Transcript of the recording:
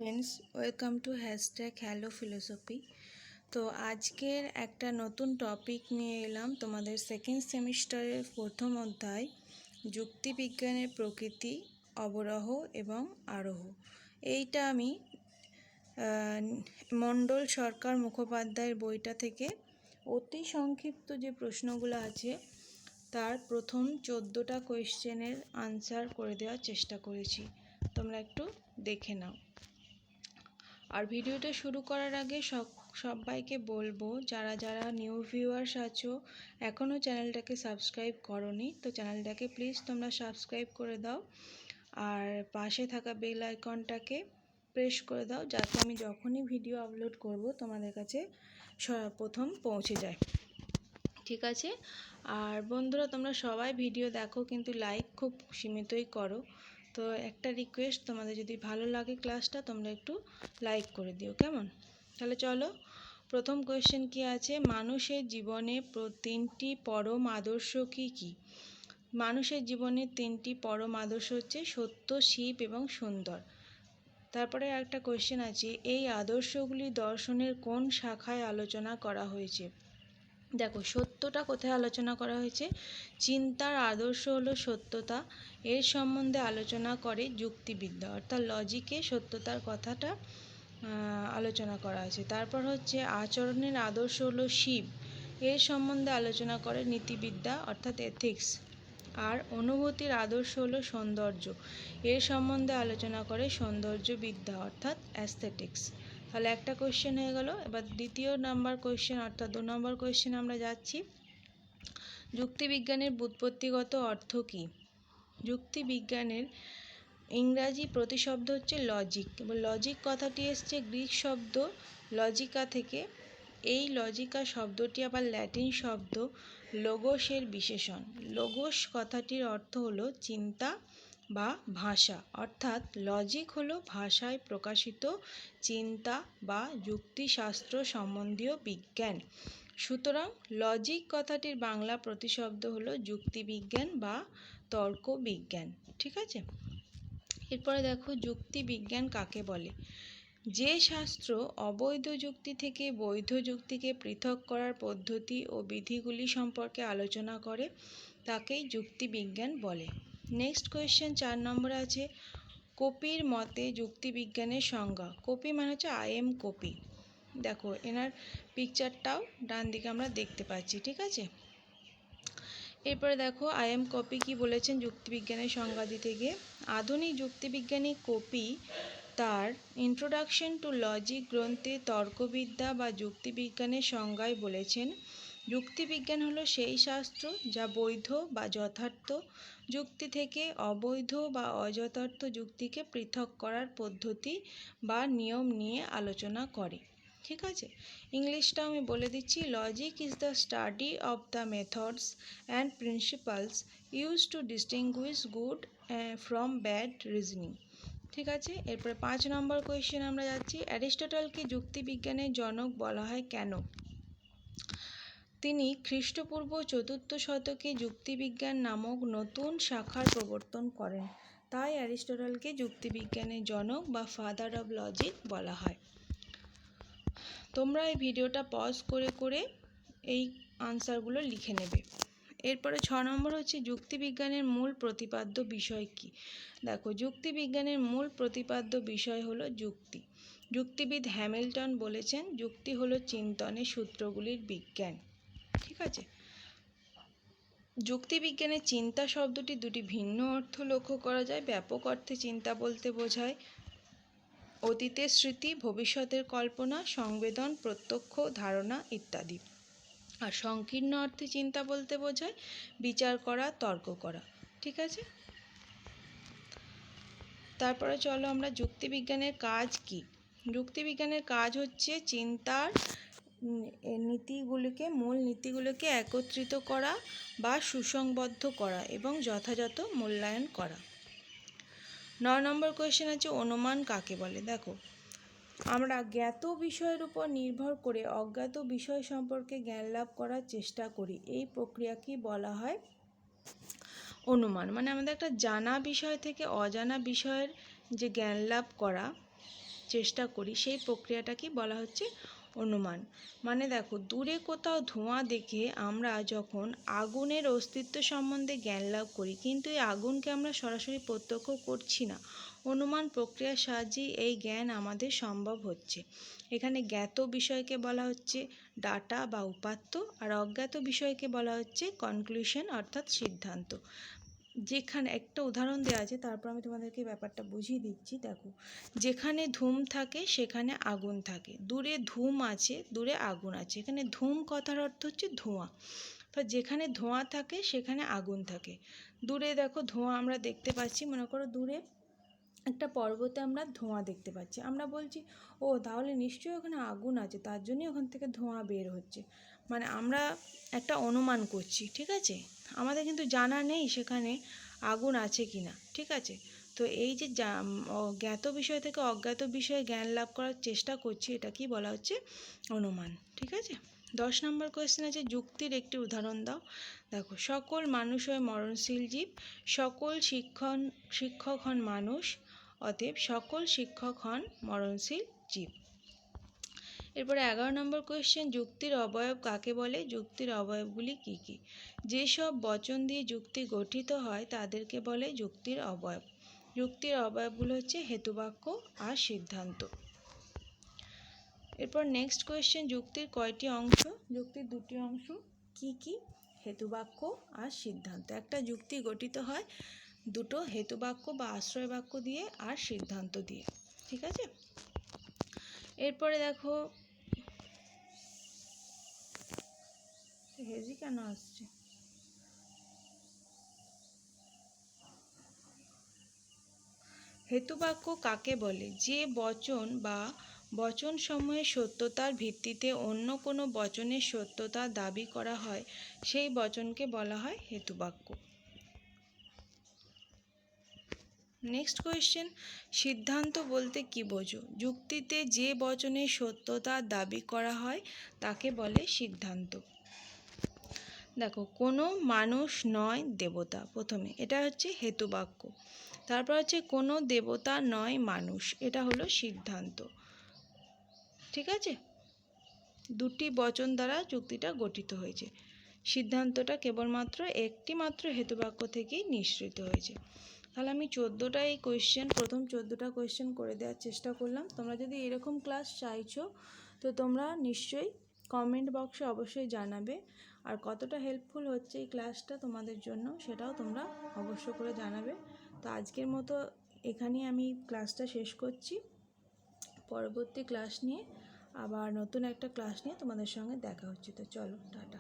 Friends, welcome to hashtag hello philosophy. তো আজকের একটা নতুন টপিক নিয়ে এলাম তোমাদের সেকেন্ড সেমিস্টারের প্রথম অধ্যায় যুক্তিবিজ্ঞানের প্রকৃতি, অবরোহ এবং আরোহ। এইটা আমি মণ্ডল সরকার মুখোপাধ্যায়ের বইটা থেকে অতি সংক্ষিপ্ত যে প্রশ্নগুলো আছে তার প্রথম 14টা কোয়েশ্চেনের আনসার করে দেওয়ার চেষ্টা করেছি। তোমরা একটু দেখে নাও। আর ভিডিওটা শুরু করার আগে সবাইকে বলবো, যারা যারা নিউ ভিউয়ার্স আছো এখনও চ্যানেলটাকে সাবস্ক্রাইব করোনি, তো চ্যানেলটাকে প্লিজ তোমরা সাবস্ক্রাইব করে দাও আর পাশে থাকা বেল আইকনটাকে প্রেস করে দাও, যাতে আমি যখনই ভিডিও আপলোড করব তোমাদের কাছে প্রথম পৌঁছে যায়। ঠিক আছে? আর বন্ধুরা, তোমরা সবাই ভিডিও দেখো, কিন্তু লাইক খুব সীমিতই করো। তো একটা রিকোয়েস্ট, তোমাদের যদি ভালো লাগে ক্লাসটা তোমরা একটু লাইক করে দিও, কেমন? তাহলে চলো, প্রথম কোয়েশ্চেন কি আছে, মানুষের জীবনে তিনটি পরম আদর্শ কি কি? মানুষের জীবনে তিনটি পরম আদর্শ হচ্ছে সত্য, শিব এবং সুন্দর। তারপরে একটা কোয়েশ্চেন আছে, এই আদর্শগুলি দর্শনের কোন শাখায় আলোচনা করা হয়েছে? দেখো, সত্যটা কোথায় আলোচনা করা হয়েছে? চিন্তার আদর্শ হলো সত্যতা, এর সম্বন্ধে আলোচনা করে যুক্তিবিদ্যা, অর্থাৎ লজিকে সত্যতার কথাটা আলোচনা করা আছে। তারপর হচ্ছে আচরণের আদর্শ হলো শিব, এর সম্বন্ধে আলোচনা করে নীতিবিদ্যা অর্থাৎ এথিক্স। আর অনুভূতির আদর্শ হলো সৌন্দর্য, এর সম্বন্ধে আলোচনা করে সৌন্দর্যবিদ্যা অর্থাৎ অ্যাস্থেটিক্স। তাহলে একটা কোয়েশ্চেন হয়ে গেল। এবার দ্বিতীয় নাম্বার কোয়েশ্চেন অর্থাৎ 2 নম্বর কোয়েশ্চেন আমরা যাচ্ছি। যুক্তিবিজ্ঞানের ব্যুৎপত্তিগত অর্থ কী? যুক্তিবিজ্ঞানের ইংরাজি প্রতিশব্দ হচ্ছে লজিক, এবং লজিক কথাটি এসছে গ্রিক শব্দ লজিকা থেকে। এই লজিকা শব্দটি আবার ল্যাটিন শব্দ লোগোসের বিশেষণ। লোগোস কথাটির অর্থ হলো চিন্তা বা ভাষা, অর্থাৎ লজিক হলো ভাষায় প্রকাশিত চিন্তা বা যুক্তিশাস্ত্র সম্বন্ধীয় বিজ্ঞান। সুতরাং লজিক কথাটির বাংলা প্রতিশব্দ হলো যুক্তিবিজ্ঞান বা তর্কবিজ্ঞান। ঠিক আছে? এরপরে দেখো, যুক্তিবিজ্ঞান কাকে বলে? যে শাস্ত্র অবৈধ যুক্তি থেকে বৈধ যুক্তিকে পৃথক করার পদ্ধতি ও বিধিগুলি সম্পর্কে আলোচনা করে তাকেই যুক্তিবিজ্ঞান বলে। নেক্সট কোয়েশ্চেন 4 নম্বরে আছে, কপির মতে যুক্তিবিজ্ঞানের সংজ্ঞা। কপি মানে হচ্ছে আই.এম. কপি। দেখো, এনার পিকচারটাও ডান দিকে আমরা দেখতে পাচ্ছি। ঠিক আছে? এরপরে দেখো, আই.এম. কপি কি বলেছেন যুক্তিবিজ্ঞানের সংজ্ঞা দিতে গিয়ে। আধুনিক যুক্তিবিজ্ঞানী কপি তার ইন্ট্রোডাকশন টু লজিক গ্রন্থে তর্কবিদ্যা বা যুক্তিবিজ্ঞানের সংজ্ঞায় বলেছেন, যুক্তিবিজ্ঞান হলো সেই শাস্ত্র যা বৈধ বা যথার্থ যুক্তি থেকে অবৈধ বা অযথার্থ যুক্তিকে পৃথক করার পদ্ধতি বা নিয়ম নিয়ে আলোচনা করে। ঠিক আছে? ইংলিশটা আমি বলে দিচ্ছি, logic is the study of the methods and principles use to distinguished good from bad reasoning. ঠিক আছে? এরপরে 5 নম্বর কোয়েশ্চেন আমরা যাচ্ছি, অ্যারিস্টটলকে যুক্তিবিজ্ঞানের জনক বলা হয় কেন? তিনি খ্রিস্টপূর্ব 4র্থ শতকে যুক্তিবিজ্ঞান নামক নতুন শাখার প্রবর্তন করেন, তাই অ্যারিস্টটলকে যুক্তিবিজ্ঞানের জনক বা ফাদার অব লজিক বলা হয়। তোমরা এই ভিডিওটা পজ করে করে এই আনসারগুলো লিখে নেবে। এরপরে 6 নম্বর হচ্ছে, যুক্তিবিজ্ঞানের মূল প্রতিপাদ্য বিষয় কি? দেখো, যুক্তিবিজ্ঞানের মূল প্রতিপাদ্য বিষয় হলো যুক্তি। যুক্তিবিদ হ্যামিল্টন বলেছেন, যুক্তি হলো চিন্তনের সূত্রগুলির বিজ্ঞান। ঠিক আছে? যুক্তিবিজ্ঞানের চিন্তা শব্দটি দুটি ভিন্ন অর্থ লক্ষ্য করা যায়। ব্যাপক অর্থে চিন্তা বলতে বোঝায় অতীতের স্মৃতি, ভবিষ্যতের কল্পনা, সংবেদন, প্রত্যক্ষ ধারণা ইত্যাদি। আর সংকীর্ণ অর্থে চিন্তা বলতে বোঝায় বিচার করা, তর্ক করা। ঠিক আছে? তারপরে চলো আমরা যুক্তিবিজ্ঞানের কাজ কি। যুক্তিবিজ্ঞানের কাজ হচ্ছে চিন্তার মূল নীতিগুলোকে একত্রিত করা বা সুসংবদ্ধ করা এবং যথাযথ মূল্যায়ন করা। 9 নম্বর কোয়েশ্চেন আছে, অনুমান কাকে বলে? দেখো, আমরা জ্ঞাত বিষয়ের উপর নির্ভর করে অজ্ঞাত বিষয় সম্পর্কে জ্ঞান লাভ করার চেষ্টা করি, এই প্রক্রিয়াকেই বলা হয় অনুমান। মানে আমাদের একটা জানা বিষয় থেকে অজানা বিষয়ের যে জ্ঞান লাভ করা, চেষ্টা করি সেই প্রক্রিয়াটাকে বলা হচ্ছে অনুমান। মানে দেখো, দূরে কোথাও ধোঁয়া দেখে আমরা যখন আগুনের অস্তিত্ব সম্বন্ধে জ্ঞান লাভ করি, কিন্তু এই আগুনকে আমরা সরাসরি প্রত্যক্ষ করছি না, অনুমান প্রক্রিয়ার সাহায্যেই এই জ্ঞান আমাদের সম্ভব হচ্ছে। এখানে জ্ঞাত বিষয়কে বলা হচ্ছে ডাটা বা উপাত্ত, আর অজ্ঞাত বিষয়কে বলা হচ্ছে কনক্লুশন অর্থাৎ সিদ্ধান্ত। যেখানে একটা উদাহরণ দেওয়া আছে, তারপর আমি তোমাদেরকে ব্যাপারটা বুঝিয়ে দিচ্ছি। দেখো, যেখানে ধূম থাকে সেখানে আগুন থাকে, দূরে ধূম আছে দূরে আগুন আছে। এখানে ধূম কথার অর্থ হচ্ছে ধোঁয়া, তো যেখানে ধোঁয়া থাকে সেখানে আগুন থাকে। দূরে দেখো ধোঁয়া আমরা দেখতে পাচ্ছি, মনে করো দূরে একটা পর্বতে আমরা ধোঁয়া দেখতে পাচ্ছি, আমরা বলছি ও তাহলে নিশ্চয়ই ওখানে আগুন আছে, তার জন্যই ওখান থেকে ধোঁয়া বের হচ্ছে। মানে আমরা একটা অনুমান করছি, ঠিক আছে, আমাদের কিন্তু জানা নেই সেখানে আগুন আছে কি না, ঠিক আছে। তো এই যে জ্ঞাত বিষয় থেকে অজ্ঞাত বিষয়ে জ্ঞান লাভ করার চেষ্টা করছি, এটা কি বলা হচ্ছে অনুমান, ঠিক আছে। 10 নম্বর কোয়েশ্চেন আছে, যুক্তির একটি উদাহরণ দাও। দেখো, সকল মানুষ হয় মরণশীল জীব, সকল শিক্ষক হন মানুষ, অতএব সকল শিক্ষক হন মরণশীল জীব। এরপরে 11 নম্বর কোয়েশ্চেন, যুক্তির অবয়ব কাকে বলে? যুক্তির অবয়বগুলি কি কি? যেসব বচন দিয়ে যুক্তি গঠিত হয় তাদেরকে বলে যুক্তির অবয়ব। যুক্তির অবয়বগুলো হচ্ছে হেতুবাক্য আর সিদ্ধান্ত। এরপর নেক্সট কোয়েশ্চেন, যুক্তির কয়টি অংশ? যুক্তির দুটি অংশ। কি কি? হেতুবাক্য আর সিদ্ধান্ত। একটা যুক্তি গঠিত হয় দুটো হেতুবাক্য বা আশ্রয় বাক্য দিয়ে আর সিদ্ধান্ত দিয়ে, ঠিক আছে। এরপরে দেখো, হেজি কেন আসছে? হেতুবাক্য কাকে বলে? যে বচন বা বচনসমূহের সত্যতার ভিত্তিতে অন্য কোনো বচনের সত্যতা দাবি করা হয় সেই বচনকে বলা হয় হেতুবাক্য। নেক্সট কোয়েশ্চেন, সিদ্ধান্ত বলতে কি বোঝো? যুক্তিতে যে বচনের সত্যতা দাবি করা হয় তাকে বলে সিদ্ধান্ত। দেখো, কোনো মানুষ নয় দেবতা, প্রথমে এটা হচ্ছে হেতুবাক্য। তারপর হচ্ছে কোনো দেবতা নয় মানুষ, এটা হলো সিদ্ধান্ত, ঠিক আছে। দুটি বচন দ্বারা যুক্তিটা গঠিত হয়েছে। সিদ্ধান্তটা কেবলমাত্র একটি মাত্র হেতুবাক্য থেকেই নিঃসৃত হয়েছে। তাহলে আমি 14টা এই কোয়েশ্চেন, প্রথম 14টা কোয়েশ্চেন করে দেওয়ার চেষ্টা করলাম। তোমরা যদি এরকম ক্লাস চাইছো তো তোমরা নিশ্চয়ই কমেন্ট বক্সে অবশ্যই জানাবে, আর কতটা হেল্পফুল হচ্ছে এই ক্লাসটা তোমাদের জন্য সেটাও তোমরা অবশ্য করে জানাবে। তো আজকের মতো এখানেই আমি ক্লাসটা শেষ করছি। পরবর্তী ক্লাস নিয়ে আবার নতুন একটা ক্লাস নিয়ে তোমাদের সঙ্গে দেখা হচ্ছে। তো চলো, টাটা।